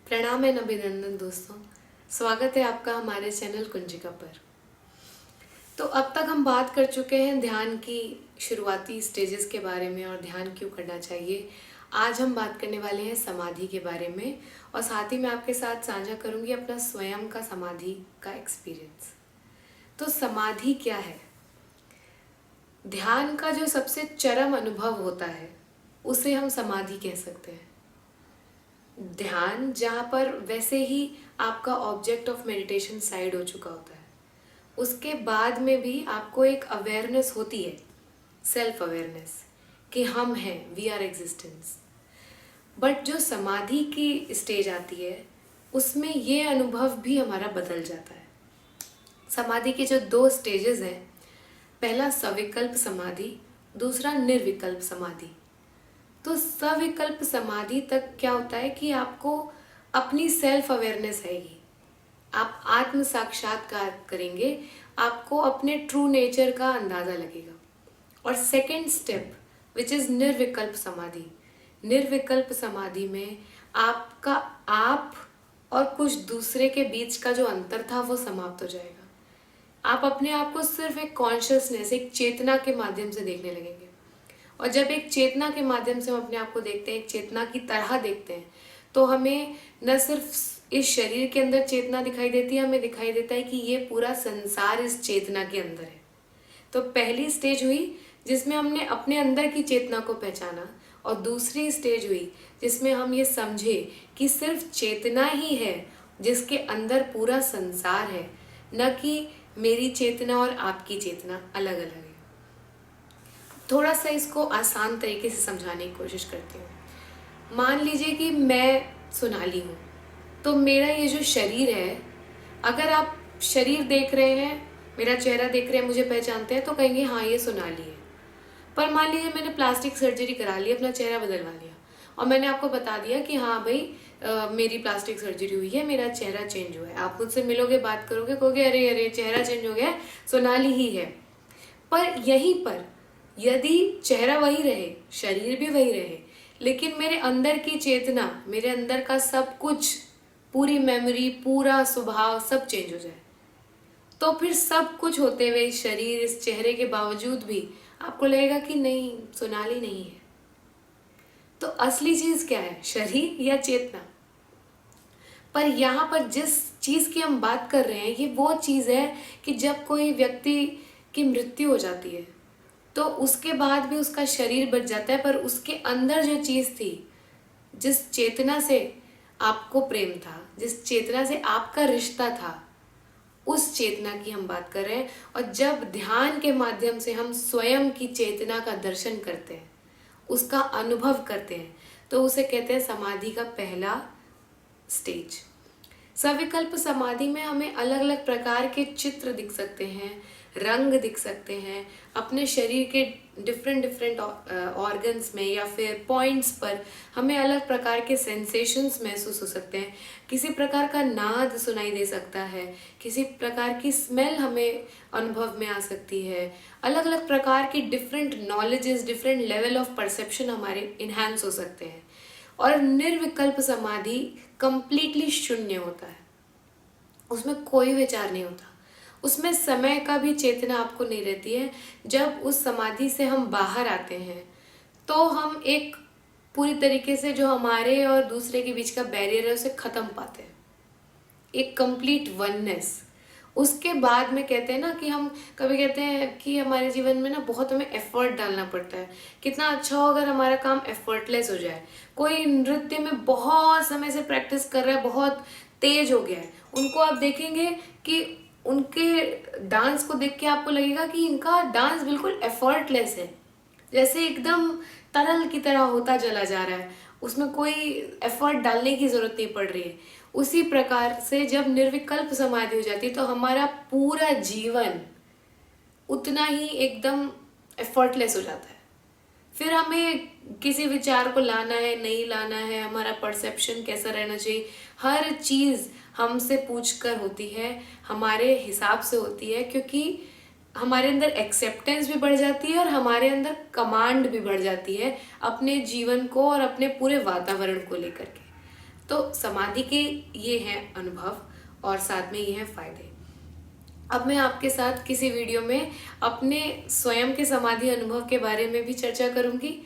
प्रणाम एंड अभिनंदन दोस्तों। स्वागत है आपका हमारे चैनल कुंजिका पर। तो अब तक हम बात कर चुके हैं ध्यान की शुरुआती स्टेजेस के बारे में और ध्यान क्यों करना चाहिए। आज हम बात करने वाले हैं समाधि के बारे में और साथ ही मैं आपके साथ साझा करूंगी अपना स्वयं का समाधि का एक्सपीरियंस। तो समाधि क्या है? ध्यान का जो सबसे चरम अनुभव होता है उसे हम समाधि कह सकते हैं। ध्यान जहाँ पर वैसे ही आपका ऑब्जेक्ट ऑफ मेडिटेशन साइड हो चुका होता है, उसके बाद में भी आपको एक अवेयरनेस होती है, सेल्फ अवेयरनेस, कि हम हैं, वी आर एग्जिस्टेंस। बट जो समाधि की स्टेज आती है उसमें ये अनुभव भी हमारा बदल जाता है। समाधि के जो दो स्टेजेस हैं, पहला सविकल्प समाधि, दूसरा निर्विकल्प समाधि। तो सविकल्प समाधि तक क्या होता है कि आपको अपनी सेल्फ अवेयरनेस रहेगी, आप आत्म साक्षात्कार करेंगे, आपको अपने ट्रू नेचर का अंदाज़ा लगेगा। और सेकंड स्टेप विच इज़ निर्विकल्प समाधि। निर्विकल्प समाधि में आपका आप और कुछ दूसरे के बीच का जो अंतर था वो समाप्त हो जाएगा। आप अपने आप को सिर्फ एक कॉन्शियसनेस, एक चेतना के माध्यम से देखने लगेंगे। और जब एक चेतना के माध्यम से हम अपने आप को देखते हैं, एक चेतना की तरह देखते हैं, तो हमें न सिर्फ इस शरीर के अंदर चेतना दिखाई देती है, हमें दिखाई देता है कि ये पूरा संसार इस चेतना के अंदर है। तो पहली स्टेज हुई जिसमें हमने अपने अंदर की चेतना को पहचाना, और दूसरी स्टेज हुई जिसमें हम ये समझे कि सिर्फ चेतना ही है जिसके अंदर पूरा संसार है, न कि मेरी चेतना और आपकी चेतना अलग अलग है। थोड़ा सा इसको आसान तरीके से समझाने की कोशिश करती हूँ। मान लीजिए कि मैं सोनाली हूँ, तो मेरा ये जो शरीर है, अगर आप शरीर देख रहे हैं, मेरा चेहरा देख रहे हैं, मुझे पहचानते हैं, तो कहेंगे हाँ ये सोनाली है। पर मान लीजिए मैंने प्लास्टिक सर्जरी करा ली, अपना चेहरा बदलवा लिया, और मैंने आपको बता दिया कि हाँ भाई मेरी प्लास्टिक सर्जरी हुई है, मेरा चेहरा चेंज हुआ है। आप मुझसे मिलोगे, बात करोगे, कहोगे अरे अरे चेहरा चेंज हो गया, सोनाली ही है। पर यहीं पर यदि चेहरा वही रहे, शरीर भी वही रहे, लेकिन मेरे अंदर की चेतना, मेरे अंदर का सब कुछ, पूरी मेमोरी, पूरा स्वभाव सब चेंज हो जाए, तो फिर सब कुछ होते हुए इस शरीर, इस चेहरे के बावजूद भी आपको लगेगा कि नहीं, सोनाली नहीं है। तो असली चीज क्या है, शरीर या चेतना? पर यहाँ पर जिस चीज की हम बात कर रहे हैं, ये वो चीज है कि जब कोई व्यक्ति की मृत्यु हो जाती है तो उसके बाद भी उसका शरीर बच जाता है, पर उसके अंदर जो चीज थी, जिस चेतना से आपको प्रेम था, जिस चेतना से आपका रिश्ता था, उस चेतना की हम बात कर रहे हैं। और जब ध्यान के माध्यम से हम स्वयं की चेतना का दर्शन करते हैं, उसका अनुभव करते हैं, तो उसे कहते हैं समाधि का पहला स्टेज। सविकल्प समाधि में हमें अलग अलग प्रकार के चित्र दिख सकते हैं, रंग दिख सकते हैं, अपने शरीर के डिफरेंट ऑर्गन्स में या फिर पॉइंट्स पर हमें अलग प्रकार के सेंसेशंस महसूस हो सकते हैं। किसी प्रकार का नाद सुनाई दे सकता है, किसी प्रकार की स्मेल हमें अनुभव में आ सकती है, अलग अलग प्रकार की different knowledges, different level of perception हमारे इन्हांस हो सकते हैं। और निर्विकल्प समाधि कंप्लीटली शून्य होता है, उसमें कोई विचार नहीं होता, उसमें समय का भी चेतना आपको नहीं रहती है। जब उस समाधि से हम बाहर आते हैं तो हम एक पूरी तरीके से जो हमारे और दूसरे के बीच का बैरियर है उसे खत्म पाते हैं, एक कंप्लीट वननेस। उसके बाद में कहते हैं ना कि हम कभी कहते हैं कि हमारे जीवन में ना बहुत हमें एफर्ट डालना पड़ता है। कितना अच्छा हो अगर हमारा काम एफर्टलेस हो जाए। कोई नृत्य में बहुत समय से प्रैक्टिस कर रहा है, बहुत तेज हो गया है, उनको आप देखेंगे कि उनके डांस को देख के आपको लगेगा कि इनका डांस बिल्कुल एफर्टलेस है, जैसे एकदम तरल की तरह होता चला जा रहा है, उसमें कोई एफर्ट डालने की जरूरत नहीं पड़ रही है। उसी प्रकार से जब निर्विकल्प समाधि हो जाती है तो हमारा पूरा जीवन उतना ही एकदम एफर्टलेस हो जाता है। फिर हमें किसी विचार को लाना है, नहीं लाना है, हमारा परसेप्शन कैसा रहना चाहिए, हर चीज़ हमसे पूछकर होती है, हमारे हिसाब से होती है, क्योंकि हमारे अंदर एक्सेप्टेंस भी बढ़ जाती है और हमारे अंदर कमांड भी बढ़ जाती है अपने जीवन को और अपने पूरे वातावरण को लेकर के। तो समाधि के ये हैं अनुभव और साथ में ये हैं फायदे। अब मैं आपके साथ किसी वीडियो में अपने स्वयं के समाधि अनुभव के बारे में भी चर्चा करूंगी।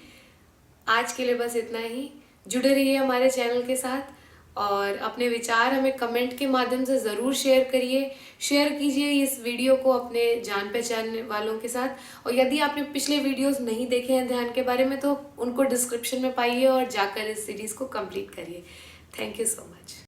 आज के लिए बस इतना ही। जुड़े रहिए हमारे चैनल के साथ और अपने विचार हमें कमेंट के माध्यम से ज़रूर शेयर करिए। शेयर कीजिए इस वीडियो को अपने जान पहचान वालों के साथ। और यदि आपने पिछले वीडियोस नहीं देखे हैं ध्यान के बारे में तो उनको डिस्क्रिप्शन में पाइए और जाकर इस सीरीज़ को कंप्लीट करिए। Thank you so much.